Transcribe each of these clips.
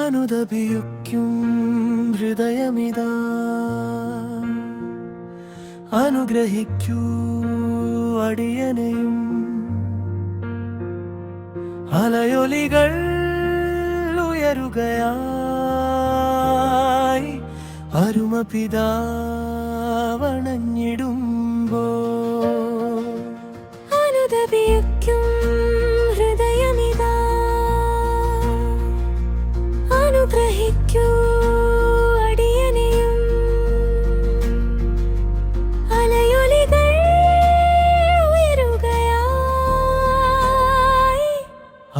അനുദപിക്കും ഹൃദയമിതാ അനുഗ്രഹിക്കൂ അടിയനെയും. അലയൊലികൾ ഉയരുകയായി അരുമപിതാവണഞ്ഞിടുമ്പോൾ. അനുദപിക്കും ഹൃദയമിതാ അനുഗ്രഹിക്കൂ അടിയനെയും. അലയൊലികൾ ഉയരുകയായി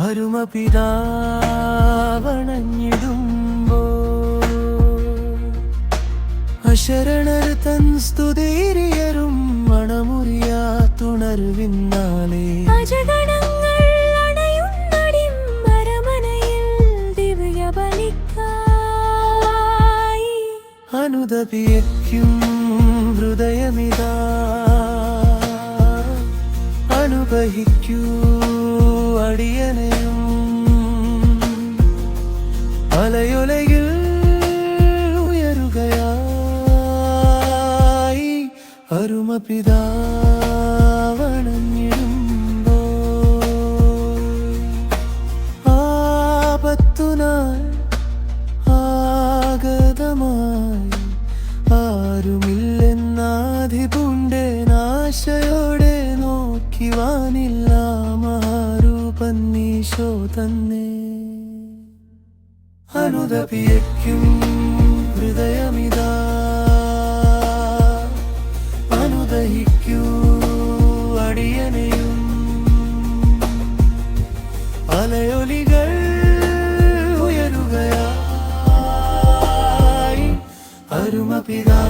അരുമപിതാവണഞ്ഞിടുമ്പോൾ. അശരണർ തൻ സ്തുതിരിയരും മണമുറിയാത്തുണർവിന്നാലേ അജഗണങ്ങൾ അണയുന്നടിമരമനയിൽ ദിവ്യബലിക്കായി. അനുദപിക്കും ഹൃദയമിതാ അനുഗ്രഹിക്കൂ അടിയനെയും. അലയൊലയിൽ ഉയരുകയായി അരുമപിതാവണഞ്ഞിടുമ്പോൾ. ആപത്തുനാൾ ആഗതമായി ആരുമില്ലെന്നാധിപുണ്ടെ നാശയോടെ നോക്കിവാനില്ല മഹാരൂപന്നീശോ തന്നെ. അനുദപിക്കും ഹൃദയമിതാ അനുഗ്രഹിക്കൂ അടിയനെയും. അലയൊലികൾ ഉയരുകയായി അരുമപിതാ